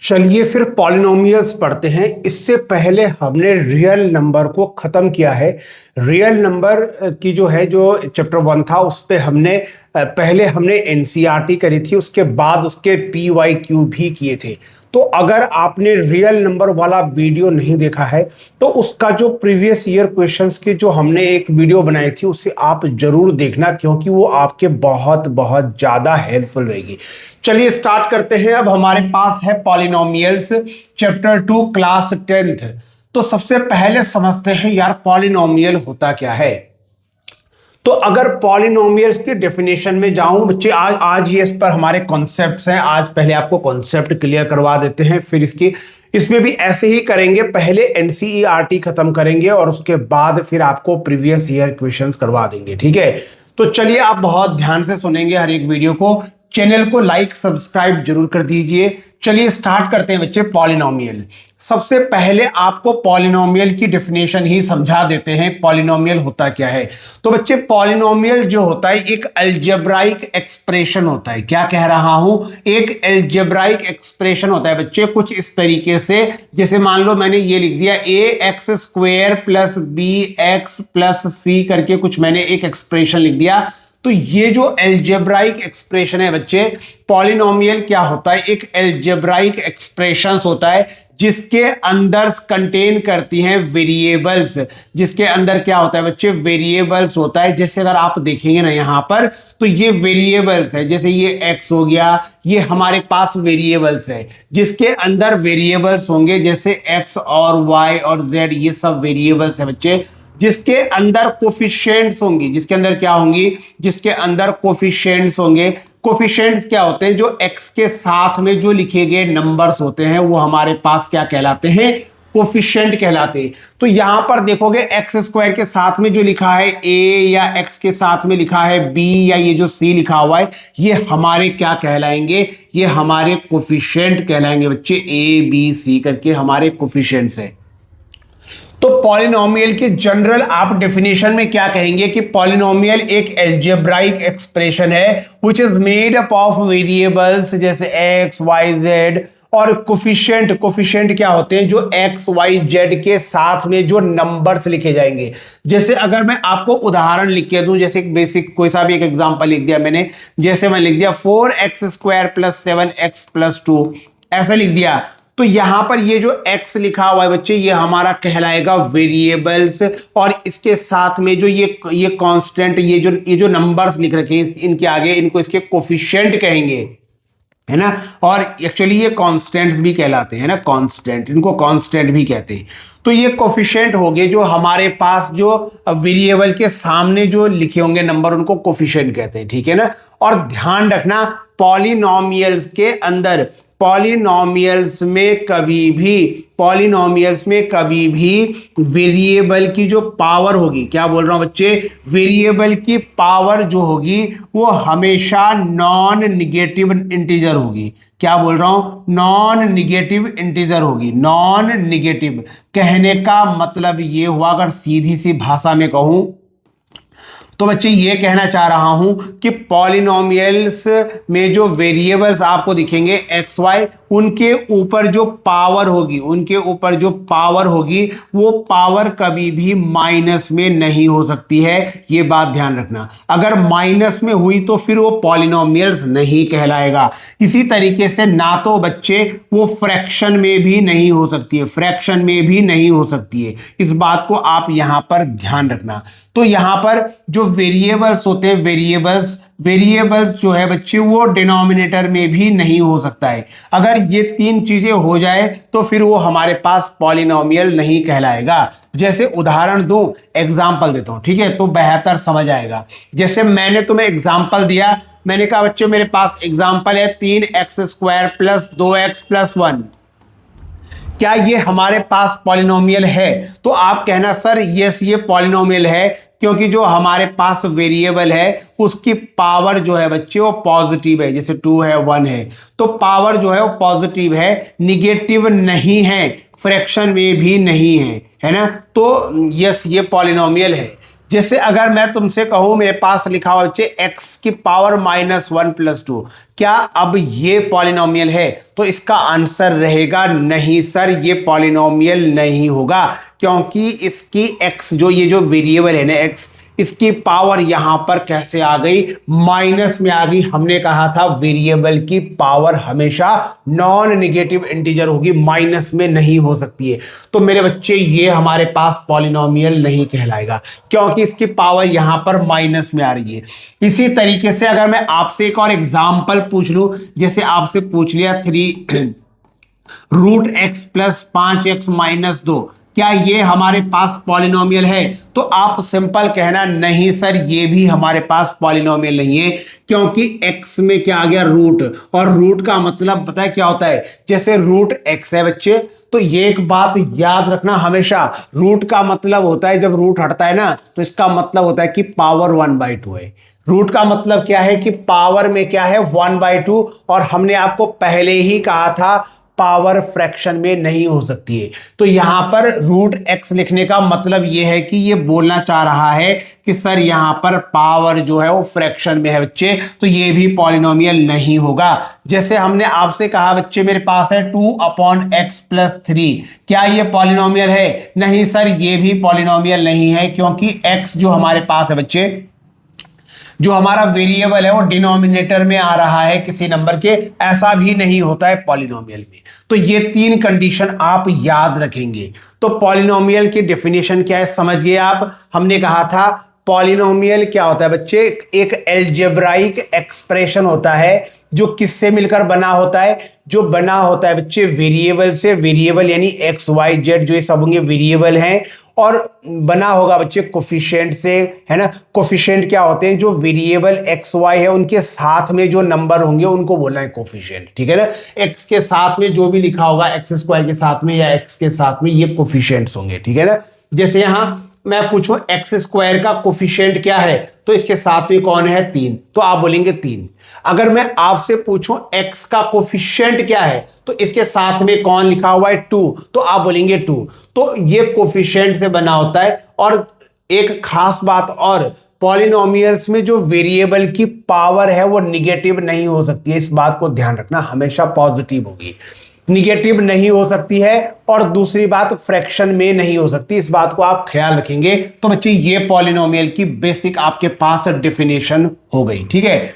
चलिए फिर पॉलिनोमियल्स पढ़ते हैं। इससे पहले हमने रियल नंबर को खत्म किया है। रियल नंबर की जो चैप्टर 1 था उस पे हमने पहले हमने एनसीईआरटी करी थी, उसके बाद उसके पीवाईक्यू भी किए थे। तो अगर आपने रियल नंबर वाला वीडियो नहीं देखा है तो उसका जो प्रीवियस ईयर क्वेश्चंस की जो हमने एक वीडियो बनाई थी उसे आप जरूर देखना, क्योंकि वो आपके बहुत बहुत ज्यादा हेल्पफुल रहेगी। चलिए स्टार्ट करते हैं। अब हमारे पास है पॉलिनोमियल्स चैप्टर 2 क्लास 10th। तो सबसे पहले समझते हैं यार पॉलिनोमियल होता क्या है। तो अगर पॉलिनोमियल्स की डेफिनेशन में जाऊं बच्चे, आज ये इस पर हमारे कॉन्सेप्ट्स हैं। आज पहले आपको कॉन्सेप्ट क्लियर करवा देते हैं, फिर इसमें भी ऐसे ही करेंगे। पहले एनसीईआरटी खत्म करेंगे और उसके बाद फिर आपको प्रीवियस ईयर क्वेश्चंस करवा देंगे, ठीक है। तो चलिए आप बहुत ध्यान से सुनेंगे हर एक वीडियो को। चैनल को लाइक सब्सक्राइब जरूर कर दीजिए। चलिए स्टार्ट करते हैं बच्चे पॉलिनोमियल। सबसे पहले आपको पॉलिनोमियल की डेफिनेशन ही समझा देते हैं, पॉलिनोमियल होता क्या है। तो बच्चे पॉलिनोमियल जो होता है एक अलजेब्राइक एक्सप्रेशन होता है। क्या कह रहा हूं? एक अलजेब्राइक एक्सप्रेशन होता है बच्चे, कुछ इस तरीके से। जैसे मान लो मैंने ये लिख दिया ax² plus bx plus c करके कुछ मैंने एक एक्सप्रेशन लिख दिया। तो ये जो अलजेब्राइक एक्सप्रेशन है बच्चे, पॉलिनोमियल क्या होता है? एक अलजेब्राइक एक्सप्रेशंस होता है जिसके अंदर कंटेन करती हैं वेरिएबल्स। जिसके अंदर क्या होता है बच्चे? वेरिएबल्स होता है। जैसे अगर आप देखेंगे ना यहां पर, तो ये वेरिएबल्स है। जैसे ये x हो गया, ये हमारे पास वेरिएबल्स है जिसके अंदर वेरिएबल्स होंगे। जैसे x और y और z, ये सब वेरिएबल्स है बच्चे जिसके अंदर कोफिशिएंट्स होंगी। जिसके अंदर क्या होंगी? जिसके अंदर कोफिशिएंट्स होंगे। कोफिशिएंट्स क्या होते हैं? जो x के साथ में जो लिखे गए नंबर्स होते हैं वो हमारे पास क्या कहलाते हैं? कोफिशिएंट कहलाते हैं। तो यहां पर देखोगे x² के साथ में जो लिखा है a, या x के साथ में लिखा है b, या ये जो c लिखा हुआ है, ये हमारे क्या कहलाएंगे? ये हमारे कोफिशिएंट कहलाएंगे बच्चे। a b c करके हमारे कोफिशिएंट्स है। तो पॉलिनोमियल की जनरल आप डेफिनेशन में क्या कहेंगे कि पॉलिनोमियल एक अलजेब्राइक एक्सप्रेशन है which is made up of variables जैसे x, y, z और कोफिशिएंट क्या होते हैं? जो x, y, z के साथ में जो नंबर्स लिखे जाएंगे। जैसे अगर मैं आपको उदाहरण लिख के दूं, जैसे एक बेसिक कोई सा भी एक एग्जांपल लिख दिया मैंने। जैसे मैं लिख दिया 4x² प्लस 7x प्लस 2, ऐसा लिख दिया। तो यहां पर ये जो x लिखा हुआ है बच्चे, ये हमारा कहलाएगा वेरिएबल्स। और इसके साथ में जो ये कांस्टेंट, ये जो नंबर्स लिख रखे हैं इनके आगे, इनको इसके कोफिशिएंट कहेंगे, है ना। और एक्चुअली ये कांस्टेंट्स भी कहलाते हैं ना, कांस्टेंट, इनको कांस्टेंट भी कहते हैं। तो ये कोफिशिएंट हो गए जो हमारे पास जो वेरिएबल के सामने जो लिखे होंगे नंबर, उनको कोफिशिएंट कहते हैं, ठीक है ना। और ध्यान रखना पॉलिनोमियल्स के अंदर, पॉलिनोमियल्स में कभी भी वेरिएबल की जो पावर होगी, क्या बोल रहा हूं बच्चे? वेरिएबल की पावर जो होगी वो हमेशा नॉन निगेटिव इंटीजर होगी। क्या बोल रहा हूं? नॉन निगेटिव इंटीजर होगी। नॉन निगेटिव कहने का मतलब ये हुआ, अगर सीधी सी भाषा में कहूं तो बच्चे ये कहना चाह रहा हूं कि पॉलिनोमियल्स में जो वेरिएबल्स आपको दिखेंगे x, y, उनके ऊपर जो पावर होगी वो पावर कभी भी माइनस में नहीं हो सकती है। ये बात ध्यान रखना। अगर माइनस में हुई तो फिर वो पॉलिनोमियल्स नहीं कहलाएगा। इसी तरीके से ना तो बच्चे वो फ्रैक्शन में भी नहीं हो सकती है, इस बात को आप यहां पर ध्यान रखना। तो यहां पर जो वेरिएबल्स होते हैं, वेरिएबल्स जो है बच्चे वो डिनोमिनेटर में भी नहीं हो सकता है। अगर ये तीन चीजें हो जाए तो फिर वो हमारे पास पॉलिनोमियल नहीं कहलाएगा। जैसे उदाहरण दूं, एग्जांपल देता हूं, ठीक है, तो बेहतर समझ आएगा। जैसे मैंने तुम्हें एग्जांपल दिया, मैंने कहा बच्चों मेरे पास एग्जांपल है 3x² प्लस 2x प्लस 1। क्या ये हमारे पास पॉलिनोमियल है? तो आप कहना सर यस ये पॉलिनोमियल है, क्योंकि जो हमारे पास वेरिएबल है उसकी पावर जो है बच्चे वो पॉजिटिव है। जैसे 2 है 1 है, तो पावर जो है वो पॉजिटिव है, निगेटिव नहीं है, फ्रैक्शन में भी नहीं है, है ना। तो यस ये पॉलिनोमियल है। जैसे अगर मैं तुमसे कहूं मेरे पास लिखा हुआ बच्चे x की पावर -1+2, क्या अब ये पॉलिनोमियल है? तो इसका आंसर रहेगा नहीं सर, ये पॉलिनोमियल नहीं होगा, क्योंकि इसकी x जो ये जो वेरिएबल है ना x, इसकी पावर यहां पर कैसे आ गई? माइनस में आ गई। हमने कहा था वेरिएबल की पावर हमेशा नॉन नेगेटिव इंटीजर होगी, माइनस में नहीं हो सकती है। तो मेरे बच्चे ये हमारे पास पॉलिनोमियल नहीं कहलाएगा, क्योंकि इसकी पावर यहां पर माइनस में आ रही है। इसी तरीके से अगर मैं आपसे एक और एग्जाम्पल पूछ लूं, जैसे आपसे पूछ लिया 3√x + 5x-2, क्या ये हमारे पास पॉलिनोमियल है? तो आप सिंपल कहना नहीं सर, ये भी हमारे पास पॉलिनोमियल नहीं है, क्योंकि x में क्या आ गया? रूट, और रूट का मतलब पता है क्या होता है? जैसे √x है बच्चे, तो ये एक बात याद रखना हमेशा, रूट का मतलब होता है, जब रूट हटता है ना तो इसका मतलब होता है कि पावर 1/2 है। रूट का मतलब क्या है कि पावर में क्या है? 1/2, और हमने आपको पहले ही कहा था पावर फ्रैक्शन में नहीं हो सकती है। तो यहां पर √x लिखने का मतलब यह है कि ये बोलना चाह रहा है कि सर यहां पर पावर जो है वो फ्रैक्शन में है बच्चे, तो ये भी पॉलिनोमियल नहीं होगा। जैसे हमने आपसे कहा बच्चे मेरे पास है 2/x + 3, क्या ये पॉलिनोमियल है? नहीं सर, ये भी पॉलिनोमियल नहीं है, क्योंकि x जो हमारे पास है बच्चे, जो हमारा वेरिएबल है वो डिनोमिनेटर में आ रहा है किसी नंबर के, ऐसा भी नहीं होता है पॉलिनोमियल में। तो ये 3 कंडीशन आप याद रखेंगे। तो पॉलिनोमियल की डेफिनेशन क्या है समझ गए आप? हमने कहा था पॉलिनोमियल क्या होता है बच्चे? एक एल्जेब्राइक एक्सप्रेशन होता है जो किससे मिलकर बना होता है? जो बना होता है बच्चे वेरिएबल से। वेरिएबल यानी x y z जो ये सब होंगे वेरिएबल हैं, और बना होगा बच्चे कोफिशिएंट से, है ना। कोफिशिएंट क्या होते हैं? जो वेरिएबल x y है उनके साथ में जो नंबर होंगे उनको बोलना है कोफिशिएंट, ठीक है ना। x के साथ में जो भी लिखा होगा x² के साथ में या x के साथ में, ये कोफिशिएंट्स होंगे, ठीक है ना। जैसे यहां मैं पूछूं x² का कोफिशिएंट क्या है, तो इसके साथ में कौन है? 3, तो आप बोलेंगे 3। अगर मैं आपसे पूछूं x का कोफिशिएंट क्या है, तो इसके साथ में कौन लिखा हुआ है? 2, तो आप बोलेंगे 2। तो ये कोफिशिएंट से बना होता है। और एक खास बात और, पॉलिनोमियल्स में जो वेरिएबल की पावर है वो निगेटिव नहीं हो सकती है, इस बात को ध्यान रखना, हमेशा पॉजिटिव होगी, निगेटिव नहीं हो सकती है। और दूसरी बात, फ्रैक्शन में नहीं हो सकती, इस बात को आप ख्याल रखेंगे। तो बच्चे ये पॉलिनोमियल की बेसिक आपके पास डेफिनेशन हो गई, ठीक है।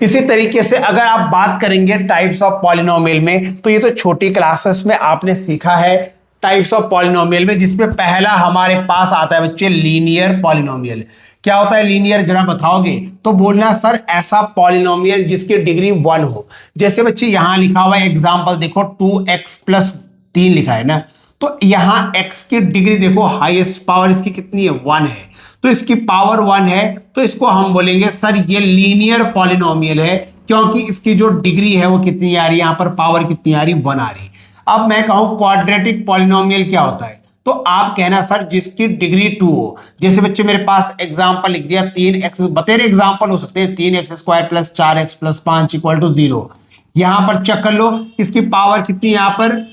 इसी तरीके से अगर आप बात करेंगे टाइप्स ऑफ पॉलिनोमियल में, तो ये तो छोटी क्लासेस में आपने सीखा है टाइप्स ऑफ पॉलिनोमियल में, जिसमें पहला हमारे पास आता है बच्चे लीनियर पॉलिनोमियल। क्या होता है लीनियर, जरा बताओगे? तो बोलना सर ऐसा पॉलिनोमियल जिसकी डिग्री 1 हो। जैसे बच्चे यहां लिखा हुआ है एग्जांपल देखो, 2x + 3 लिखा है ना, तो यहां x की डिग्री देखो, हाईएस्ट पावर इसकी कितनी है? 1 है, तो इसकी पावर 1 है, तो इसको हम बोलेंगे सर ये लीनियर पॉलिनोमियल है, क्योंकि इसकी जो डिग्री है वो कितनी आ रही है? यहां पर पावर कितनी आ रही? 1 आ रही। अब मैं कहूं क्वाड्रेटिक पॉलिनोमियल क्या होता है, तो आप कहना सर जिसकी डिग्री 2 हो। जैसे बच्चे मेरे पास एग्जांपल लिख दिया 3x, बतेरे एग्जांपल हो सकते हैं, 3x² + 4x + 5 = 0। यहां पर चेक कर लो इसकी पावर कितनी, यहां पर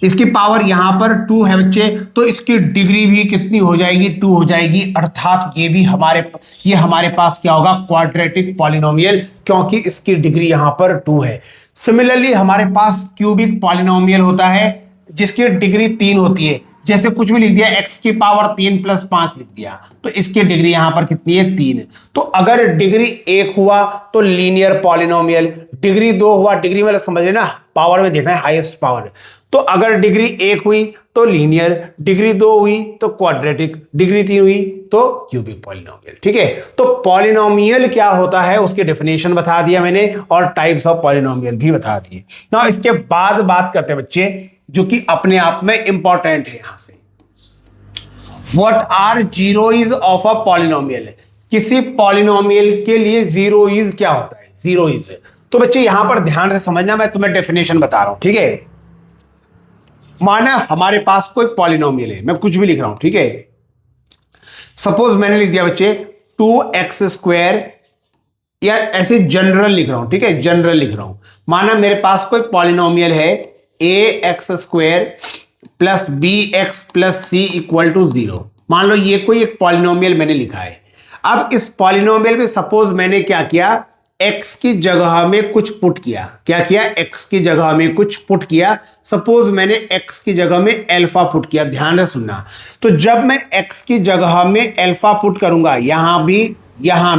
इसकी पावर यहां पर 2 है बच्चे, तो इसकी डिग्री भी कितनी हो जाएगी? 2 हो जाएगी। अर्थात ये भी हमारे पास क्या होगा? क्वाड्रेटिक पॉलिनोमियल, क्योंकि इसकी डिग्री यहां पर 2 है। सिमिलरली हमारे पास क्यूबिक पॉलिनोमियल होता है जिसकी डिग्री 3 होती है। जैसे कुछ भी लिख दिया, x की पावर 3 + 5 लिख दिया, तो इसकी डिग्री यहां पर कितनी है? 3। तो अगर डिग्री 1 हुआ तो लीनियर पॉलिनोमियल, डिग्री 2 हुआ, डिग्री मतलब समझ लेना पावर में देखना है हाईएस्ट पावर, तो अगर डिग्री 1 हुई तो लीनियर, डिग्री 2 हुई तो क्वाड्रेटिक, डिग्री 3 हुई तो क्यूबिक पॉलिनोमियल, ठीक है। तो पॉलिनोमियल क्या होता है उसकी डेफिनेशन बता दिया मैंने, और टाइप्स ऑफ पॉलिनोमियल भी बता दिए ना। इसके बाद बात करते हैं बच्चे जो कि अपने आप में इंपॉर्टेंट है यहां से, what are zeroes of a polynomial. किसी पॉलिनोमियल के लिए जीरोइज क्या होता है? जीरोइज, तो बच्चे यहां पर ध्यान से समझना, मैं तुम्हें डेफिनेशन बता रहा हूं, ठीक है। माना हमारे पास कोई पॉलिनोमियल है, मैं कुछ भी लिख रहा हूं, ठीक है। सपोज मैंने लिख दिया बच्चे 2x², या ऐसे जनरल लिख रहा हूं, ठीक है, जनरल लिख रहा हूं। माना मेरे पास कोई पॉलिनोमियल है ax² + bx + c = 0। मान लो ये कोई एक पॉलिनोमियल मैंने लिखा है। अब इस पॉलिनोमियल में सपोज मैंने क्या किया, x की जगह में कुछ पुट किया। क्या किया? x की जगह में कुछ पुट किया। सपोज मैंने x की जगह में अल्फा पुट किया। ध्यान से सुनना। तो जब मैं x की जगह में अल्फा पुट करूंगा, यहां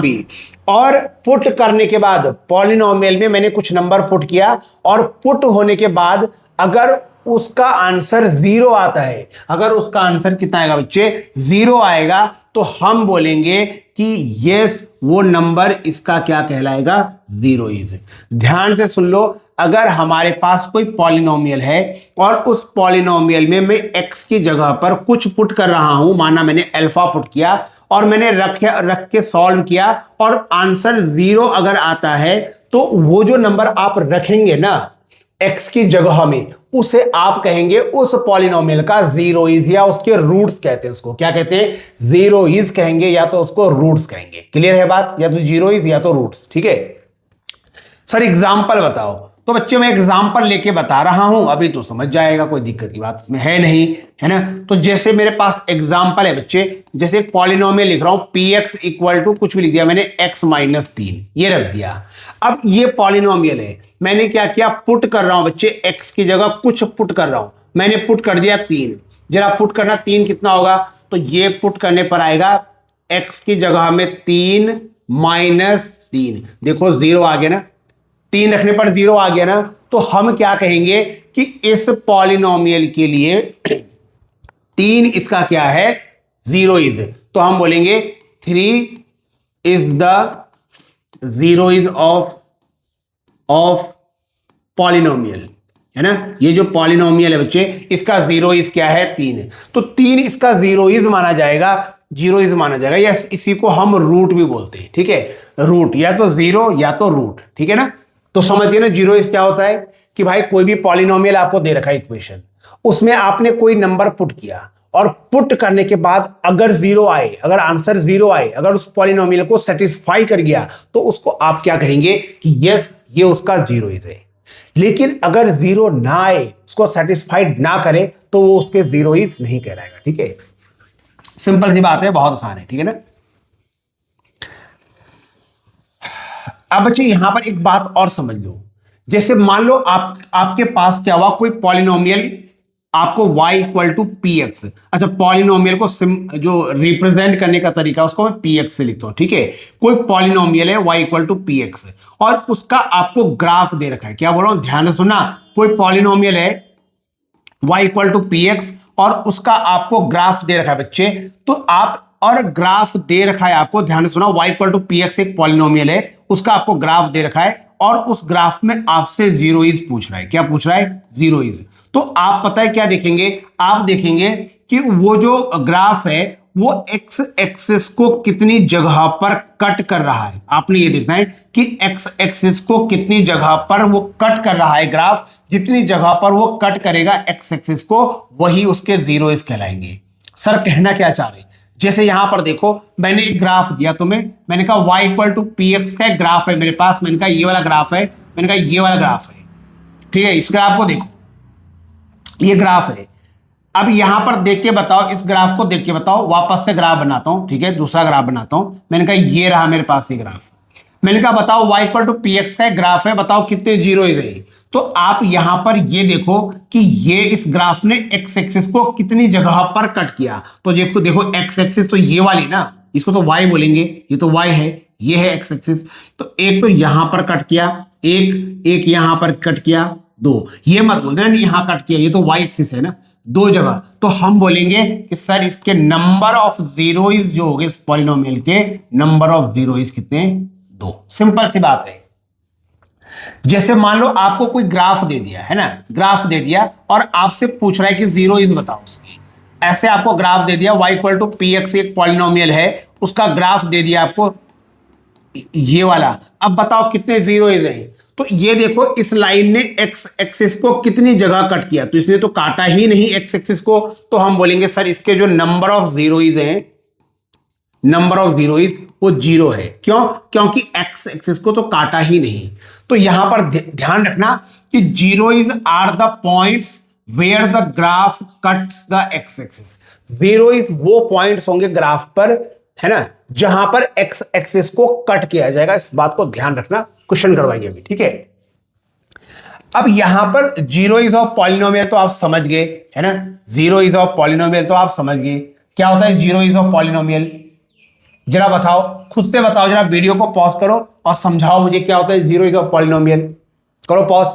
भी, और पुट करने के बाद पॉलिनोमियल में मैंने कुछ नंबर पुट किया, और पुट होने के बाद अगर उसका आंसर 0 आता है, अगर उसका आंसर कितना आएगा बच्चे? 0 आएगा, तो हम बोलेंगे कि यस, वो नंबर इसका क्या कहलाएगा? 0 इज। ध्यान से सुन लो, अगर हमारे पास कोई पॉलिनोमियल है और उस पॉलिनोमियल में मैं x की जगह पर कुछ पुट कर रहा हूं, माना मैंने अल्फा पुट किया और मैंने रख के सॉल्व किया, और आंसर 0 अगर आता है, तो वो जो नंबर आप रखेंगे ना x की जगह में, उसे आप कहेंगे उस पॉलिनोमियल का 0 इज, या उसके रूट्स कहते हैं उसको। क्या कहते हैं? 0 इज कहेंगे, या तो उसको रूट्स कहेंगे। क्लियर है बात? या तो 0 इज या तो रूट्स। ठीक है सर, एग्जाम्पल बताओ। तो बच्चों मैं एग्जाम्पल लेके बता रहा हूं, अभी तो समझ जाएगा, कोई दिक्कत की बात इसमें है नहीं, है ना। तो जैसे मेरे पास एग्जाम्पल है बच्चे, जैसे एक पॉलिनोमियल लिख रहा हूं, px इक्वल टू कुछ भी लिख दिया मैंने, x-3, ये रख दिया। अब ये पॉलिनोमियल है, मैंने क्या किया? पुट कर रहा हूं बच्चे, x की जगह कुछ पुट कर रहा हूं। मैंने पुट कर दिया 3। जरा पुट करना, 3 कितना होगा? तो ये पुट करने पर आएगा x की जगह में 3 - 3, देखो 0 आ गया ना, 3 रखने पर 0 आ गया ना। तो हम क्या कहेंगे कि इस पॉलिनोमियल के लिए 3 इसका क्या है? 0 इज। तो हम बोलेंगे 3 is the 0 is of polynomial, है ना। ये जो पॉलिनोमियल है बच्चे, इसका 0 इज क्या है? 3। तो 3 इसका 0 इज माना जाएगा, 0 इज माना जाएगा, या इसी को हम रूट भी बोलते हैं। ठीक है, रूट या तो 0 या तो रूट। ठीक है ना। तो समझ गए ना 0 इज क्या होता है? कि भाई कोई भी पॉलिनोमियल आपको दे रखा है इक्वेशन, उसमें आपने कोई नंबर पुट किया, और पुट करने के बाद अगर 0 आए, अगर आंसर 0 आए, अगर उस पॉलिनोमियल को सेटिस्फाई कर गया, तो उसको आप क्या कहेंगे कि यस, ये उसका 0 इज है। लेकिन अगर 0 ना आए, उसको सेटिस्फाइड ना करे, तो वो उसके 0 इज नहीं कहलाएगा। ठीक है, सिंपल सी बात है, बहुत आसान है। ठीक है ना। अब बच्चे यहां पर एक बात और समझ लो, जैसे मान लो आपके पास क्या हुआ, कोई पॉलिनोमियल आपको y इक्वल टू px। अच्छा, पॉलिनोमियल को जो रिप्रेजेंट करने का तरीका उसको मैं px से लिखता हूं। ठीक है, कोई पॉलिनोमियल है y इक्वल टू px, और उसका आपको ग्राफ दे रखा है। क्या बोल रहा हूं, ध्यान से सुनना। कोई पॉलिनोमियल है y इक्वल टू px, और उसका आपको ग्राफ दे रखा है बच्चे। तो आप, और ग्राफ दे रखा है आपको, ध्यान से सुना, y इक्वल टू px एक पॉलिनोमियल है, उसका आपको ग्राफ दे रखा है, और उस ग्राफ में आपसे 0 इज पूछ रहा है। क्या पूछ रहा है? 0 इज। तो आप पता है क्या देखेंगे? आप देखेंगे कि वो जो ग्राफ है वो x एक्सिस को कितनी जगह पर कट कर रहा है। आपने ये देखना है कि x एक्सिस को कितनी जगह पर वो कट कर रहा है ग्राफ। जितनी जगह पर वो कट करेगा x एक्सिस को, वही उसके 0 इज कहलाएंगे। सर कहना क्या चाह रहे हैं? जैसे यहां पर देखो, मैंने एक ग्राफ दिया तुम्हें, मैंने कहा y इक्वल टू px का एक ग्राफ है मेरे पास, मैंने कहा ये वाला ग्राफ है, मैंने कहा ये वाला ग्राफ है। ठीक है, इस ग्राफ को देखो, ये ग्राफ है। अब यहां पर देख के बताओ, इस ग्राफ को देख के बताओ, वापस से ग्राफ बनाता हूं। ठीक है, दूसरा ग्राफ बनाता हूं। मैंने कहा ये रहा मेरे पास ये ग्राफ, मैंने कहा बताओ y इक्वल टू px का एक ग्राफ है, बताओ कितने 0 इज है। तो आप यहां पर ये देखो कि ये इस ग्राफ ने x एक्सिस को कितनी जगह पर कट किया। तो देखो देखो, x एक्सिस तो ये वाली ना, इसको तो y बोलेंगे, ये तो y है, ये है x एक्सिस। तो एक तो यहां पर कट किया, एक यहां पर कट किया, 2, ये मत बोल देना यहां कट किया, ये तो y एक्सिस है ना, 2 जगह। तो हम बोलेंगे कि सर इसके नंबर ऑफ 0 इज जो हो गए, इस पॉलिनोमियल के नंबर ऑफ 0 इज कितने? 2। सिंपल सी बात है। जैसे मान लो आपको कोई ग्राफ दे दिया है ना, ग्राफ दे दिया, और आपसे पूछ रहा है कि 0 इज बताओ उसकी। ऐसे आपको ग्राफ दे दिया, y इक्वल टू px एक पॉलिनोमियल है, उसका ग्राफ दे दिया आपको ये वाला। अब बताओ कितने 0 इज है। तो ये देखो, इस लाइन ने x एक्सिस को कितनी जगह कट किया, तो इसने तो काटा ही नहीं x एक्सिस को। तो हम बोलेंगे सर इसके जो नंबर ऑफ 0 इज है, नंबर ऑफ 0 इज वो 0 है। क्यों? क्योंकि x एक्सिस को तो काटा ही नहीं। तो यहां पर ध्यान रखना कि 0 is are the points where the graph cuts the x axis. Zeroes वो पॉइंट्स होंगे ग्राफ पर, है ना, जहां पर एक्स एक्सिस को कट किया जाएगा। इस बात को ध्यान रखना, क्वेश्चन करवाएंगे अभी, ठीक है। अब यहां पर जीरोइज ऑफ पॉलिनोमियल तो आप समझ गए, है ना, जीरोइज ऑफ पॉलिनोमियल तो आप समझ गए। क्या होता है जीरोइज ऑफ पॉलिनोमियल? जरा बताओ, खुद से बताओ, जरा वीडियो को पॉज करो और समझाओ मुझे क्या होता है जीरोइज ऑफ पॉलिनोमियल। करो पॉज।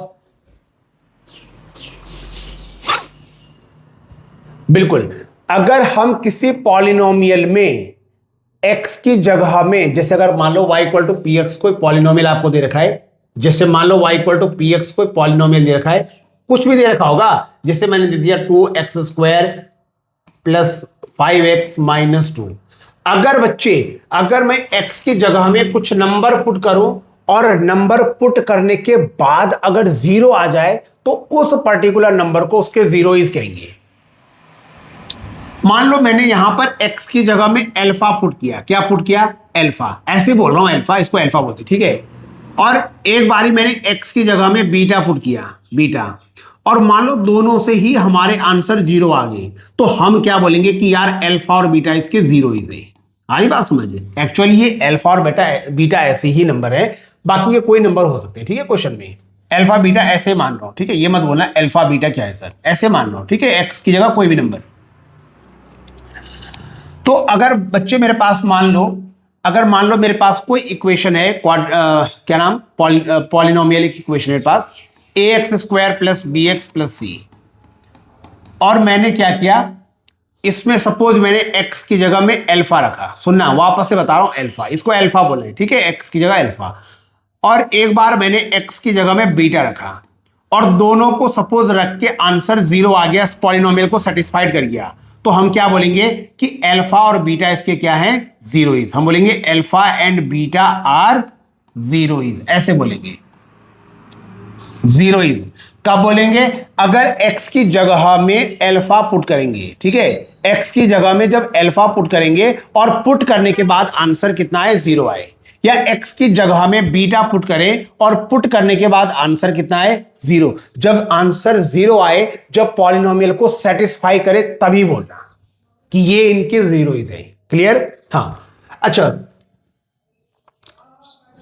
बिल्कुल, अगर हम किसी पॉलिनोमियल में x की जगह में, जैसे अगर मान लो y equal to p x कोई पॉलिनोमियल आपको दे रखा है, जैसे मान लो y equal to p x कोई पॉलिनोमियल दे रखा है, कुछ भी दे रखा होगा, जैसे मैंने दे दिया 2x² प्लस 5x माइनस 2। अगर बच्चे, अगर मैं x की जगह में कुछ नंबर पुट करूं और नंबर पुट करने के बाद अगर जीरो आ जाए तो उस पर्टिकुलर नंबर को उसके जीरोइज कहेंगे। मान लो मैंने यहां पर x की जगह में अल्फा पुट किया। क्या पुट किया? अल्फा। ऐसे बोल रहा हूं अल्फा, इसको अल्फा बोलते, ठीक है। और एक बारी मैंने x की जगह में बीटा पुट किया, बीटा, और मान लो दोनों से ही हमारे आंसर जीरो आ गए, तो हम क्या बोलेंगे कि यार अल्फा और बीटा इसके जीरोइज है। आ रही बात समझे? एक्चुअली ये अल्फा और बीटा ऐसे ही नंबर है, बाकी ये कोई नंबर हो सकते हैं, ठीक है। क्वेश्चन में अल्फा बीटा ऐसे मान रहा हूं, ठीक है, ये मत बोलना अल्फा बीटा क्या है सर, ऐसे मान रहा हूं, ठीक है, एक्स की जगह कोई भी नंबर। तो अगर बच्चे मेरे पास मान लो, अगर मान लो मेरे पास कोई इक्वेशन है, क्या नाम, पॉलिनोमियल इक्वेशन मेरे पास ax² plus bx plus c, और मैंने क्या किया, इसमें सपोज मैंने x की जगह में अल्फा रखा। सुनना, वापस से बता रहा हूं, अल्फा, इसको अल्फा बोल रहे हैं, ठीक है, x की जगह अल्फा, और एक बार मैंने x की जगह में बीटा रखा, और दोनों को सपोज रख के आंसर जीरो आ गया, पॉलिनोमियल को सेटिस्फाइड कर गया, तो हम क्या बोलेंगे कि अल्फा और बीटा इसके क्या है? जीरोइज। हम बोलेंगे अल्फा एंड बीटा आर जीरोइज, ऐसे बोलेंगे जीरोइज। कब बोलेंगे? अगर x की जगह में अल्फा पुट करेंगे, ठीक है, x की जगह में जब अल्फा पुट करेंगे और पुट करने के बाद आंसर कितना है? जीरो आए, या x की जगह में बीटा पुट करें और पुट करने के बाद आंसर कितना है? जीरो। जब आंसर जीरो आए, जब पॉलिनोमियल को सेटिस्फाई करे, तभी बोलना कि ये इनके जीरोइज है। क्लियर? हाँ, अच्छा,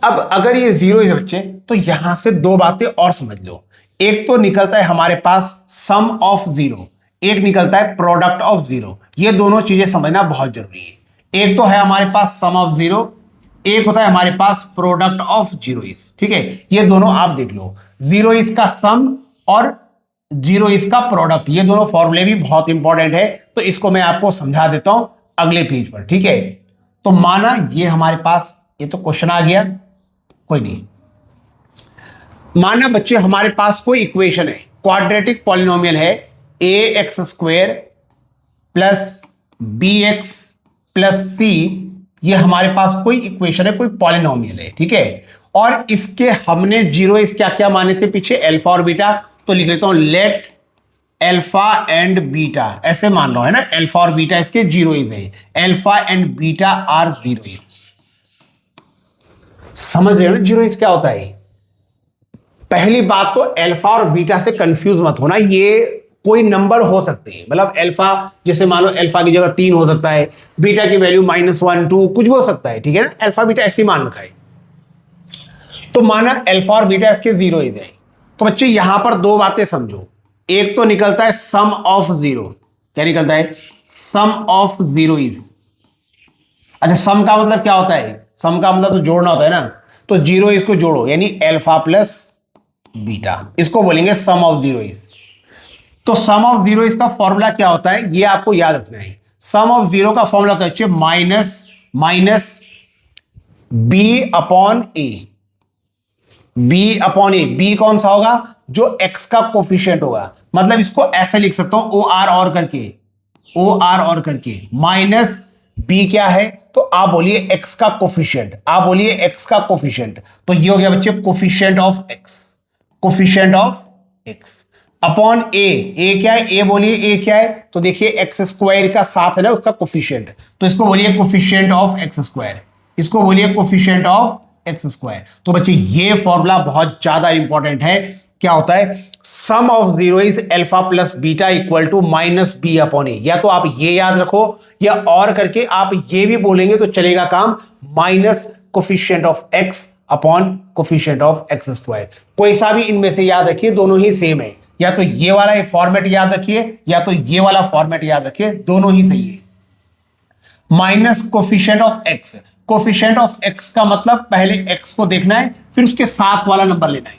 अब अगर ये जीरोइज है बच्चे, तो यहां से दो बातें और समझ लो। एक तो निकलता है हमारे पास सम ऑफ जीरो, एक निकलता है प्रोडक्ट ऑफ जीरो। ये दोनों चीजें समझना बहुत जरूरी है। एक तो है हमारे पास सम ऑफ जीरो, एक होता है हमारे पास प्रोडक्ट ऑफ जीरोइज, ठीक है। ये दोनों आप देख लो, जीरोइज का सम और जीरोइज का प्रोडक्ट, ये दोनों फॉर्मूले भी बहुत इंपॉर्टेंट है, तो इसको मैं आपको समझा देता हूं अगले पेज पर, ठीक है। तो माना ये हमारे पास, ये तो क्वेश्चन आ गया, कोई नहीं। माना बच्चे हमारे पास कोई इक्वेशन है, क्वाड्रेटिक पॉलिनोमियल है, ax² plus bx plus c, ये हमारे पास कोई इक्वेशन है, कोई पॉलिनोमियल है, ठीक है। और इसके हमने जीरोइज क्या क्या माने थे पीछे? अल्फा और बीटा। तो लिख लेता हूं लेट अल्फा एंड बीटा, ऐसे मान लो, है ना, अल्फा और बीटा इसके जीरोइज है, अल्फा एंड बीटा आर जीरोइज। समझ रहे हो ना जीरोइज क्या होता है? पहली बात तो अल्फा और बीटा से कंफ्यूज मत होना, ये कोई नंबर हो सकते हैं, मतलब अल्फा, जैसे मान लो अल्फा की जगह 3 हो सकता है, बीटा की वैल्यू -1 2 कुछ भी हो सकता है, ठीक है ना, अल्फा बीटा ऐसे मान रखा है। तो माना अल्फा और बीटा इसके जीरोइज है, तो बच्चे यहां पर दो बातें समझो। एक तो निकलता है सम ऑफ जीरो, क्या निकलता है? Sum of जीरोइज। अच्छा, सम का मतलब क्या होता है? सम का मतलब तो जोड़ना होता है ना, तो जीरोइज को जोड़ो, यानी अल्फा प्लस बीटा, इसको बोलेंगे सम ऑफ जीरोइज। तो सम ऑफ जीरो इसका फॉर्मूला क्या होता है, ये आपको याद रखना है। सम ऑफ जीरो का फॉर्मूला होता है माइनस बी अपॉन ए, बी अपॉन ए। बी कौन सा होगा? जो एक्स का कोफिशिएंट होगा, मतलब इसको ऐसे लिख सकता हूं, ओ आर और करके माइनस बी क्या है, तो आप बोलिए एक्स का कोफिशिएंट, आप बोलिए एक्स का कोफिशिएंट, तो ये हो गया बच्चे coefficient of x, coefficient of x upon a क्या है? ए बोलिए ए क्या है, तो देखिए x² का साथ है ना उसका कोफिशिएंट, तो इसको बोलिए कोफिशिएंट ऑफ x², इसको बोलिए कोफिशिएंट ऑफ x²। तो बच्चे ये फॉर्मूला बहुत ज्यादा इंपॉर्टेंट है, क्या होता है, sum of zero is alpha plus beta equal to minus b upon a. या तो आप ये याद रखो या और करके आप ये भी बोलेंगे तो चलेगा काम, minus coefficient of x upon coefficient of x square. कोई सा भी इनमें से याद रखिए, दोनों ही सेम है। या तो ये वाला फॉर्मेट याद रखिए या तो ये वाला फॉर्मेट याद रखिए, दोनों ही सही है। Minus coefficient of x, coefficient of x का मतलब पहले एक्स को देखना है फिर उसके साथ वाला नंबर लेना है।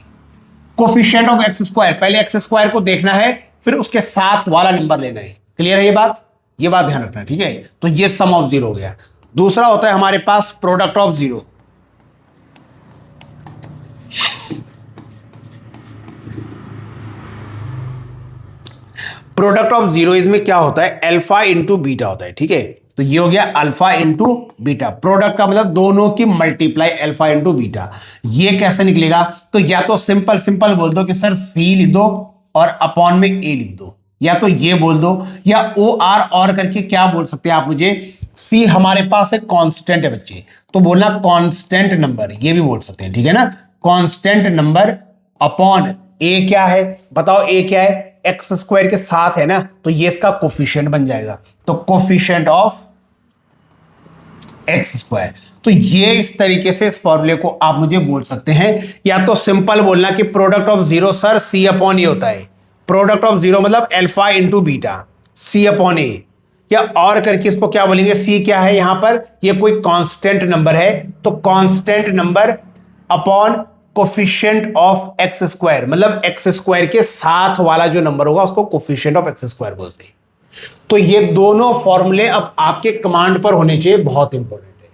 कोफिशिएंट ऑफ एक्स स्क्वायर, पहले एक्स स्क्वायर को देखना है फिर उसके साथ वाला नंबर लेना है। क्लियर है ये बात ध्यान रखना, ठीक है। तो ये सम ऑफ जीरो हो गया। दूसरा होता है हमारे पास product of zero. Product of zero इसमें क्या होता है, अल्फा इंटू बीटा होता है, ठीक है। तो ये हो गया अल्फा इंटू बीटा। प्रोडक्ट का मतलब दोनों की मल्टीप्लाई अल्फा इंटू बीटा। ये कैसे निकलेगा, तो या तो सिंपल सिंपल बोल दो कि सर सी लिख दो और अपॉन में ए लिख दो, या तो ये बोल दो, या ओ आर और करके क्या बोल सकते हैं आप मुझे, सी हमारे पास एक कांस्टेंट है बच्चे, तो बोलना कांस्टेंट नंबर, ये भी बोल सकते हैं, ठीक है ना। कांस्टेंट नंबर अपॉन ए क्या है, बताओ ए क्या है, एक्स स्क्वायर के साथ है ना, तो ये इसका कोफिशिएंट बन जाएगा। तो कोफिशिएंट ऑफ एक्स स्क्वायर। तो ये इस तरीके से इस फॉर्मूले को आप मुझे बोल सकते हैं। या तो सिंपल बोलना कि product of zero sir c upon a होता है। प्रोडक्ट ऑफ जीरो मतलब alpha into beta, c upon a. या और करके इसको क्या बोलेंगे, सी क्या है यहां पर, ये कोई कांस्टेंट नंबर है, तो constant number upon coefficient of x square, मतलब एक्स स्क्वायर के साथ वाला जो नंबर होगा उसको कोफिशिएंट ऑफ एक्स स्क्वायर बोलते हैं। तो ये दोनों फॉर्मूले अब आपके कमांड पर होने चाहिए, बहुत इंपॉर्टेंट है।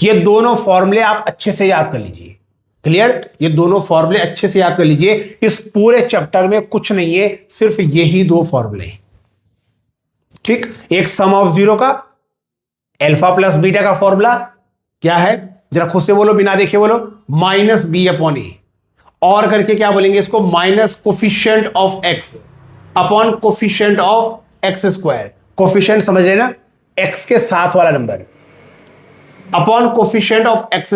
ये दोनों फॉर्मूले आप अच्छे से याद कर लीजिए। क्लियर, ये दोनों फॉर्मूले अच्छे से याद कर लीजिए। इस पूरे चैप्टर में कुछ नहीं है, सिर्फ यही दो फॉर्मूले, ठीक। एक सम ऑफ जीरो का अल्फा प्लस बीटा का फॉर्मूला क्या है, जरा खुद से बोलो, बिना देखे बोलो, माइनस बी अपॉन ए। और करके क्या बोलेंगे इसको, minus coefficient of x upon coefficient of x square. Coefficient समझ रहे ना, एक्स के साथ वाला number, upon coefficient of x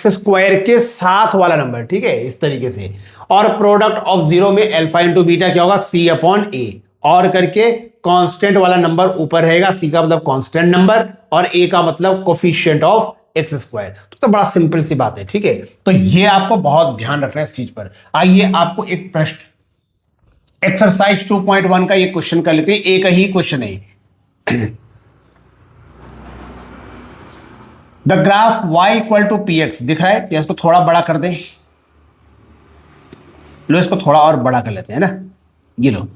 square के साथ वाला नंबर, ठीक है, इस तरीके से। और प्रोडक्ट ऑफ जीरो में अल्फा इंटू बीटा क्या होगा, सी अपॉन ए। और करके कांस्टेंट वाला नंबर ऊपर रहेगा, सी का मतलब कांस्टेंट नंबर और ए का मतलब कोफिशिएंट ऑफ एक्स स्क्वायर। तो बड़ा सिंपल सी बात है, ठीक है। तो ये आपको बहुत ध्यान रखना है इस चीज पर। आइए आपको एक प्रश्न, एक्सरसाइज 2.1 का ये क्वेश्चन कर लेते हैं, एक ही क्वेश्चन है। The graph y equal to p x दिख रहा है, या इसको थोड़ा बड़ा कर दे, लो इसको थोड़ा और बड़ा कर लेते हैं ना, ये लो।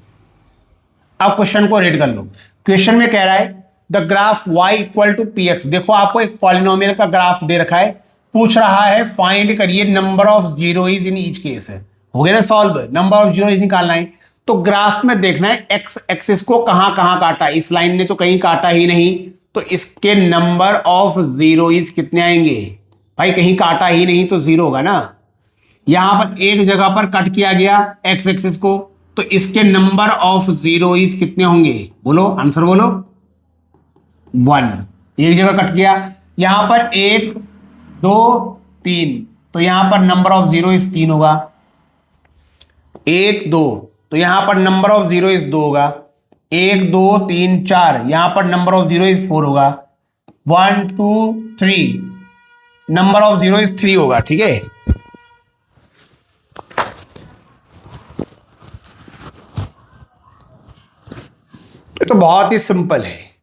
अब क्वेश्चन को रीड कर लो। क्वेश्चन में कह रहा है the graph y equal to p x. देखो आपको एक पॉलिनोमियल का ग्राफ दे रखा है, पूछ रहा है फाइंड करिए number of zeroes in each case. हो गया ना सॉल्व, नंबर ऑफ जीरोइज निकालना है। तो ग्राफ में देखना है एक्स एक्सिस को कहां कहां काटा, इस लाइन ने तो कहीं काटा ही नहीं, तो इसके नंबर ऑफ जीरोइज कितने आएंगे भाई, कहीं काटा ही नहीं तो जीरो होगा ना। यहां पर एक जगह पर कट किया गया एक्स एक्सिस को, तो इसके नंबर ऑफ जीरोइज कितने होंगे, बोलो आंसर बोलो, 1। एक जगह कट गया, यहां पर 1 2 3, तो यहां पर नंबर ऑफ जीरोइज 3 होगा। 1 2, तो यहां पर नंबर ऑफ जीरोइज 2 होगा। 1 2 3 4, यहां पर नंबर ऑफ जीरोइज 4 होगा। 1 2 3, नंबर ऑफ जीरोइज 3 होगा, ठीक है। तो बहुत ही सिंपल है।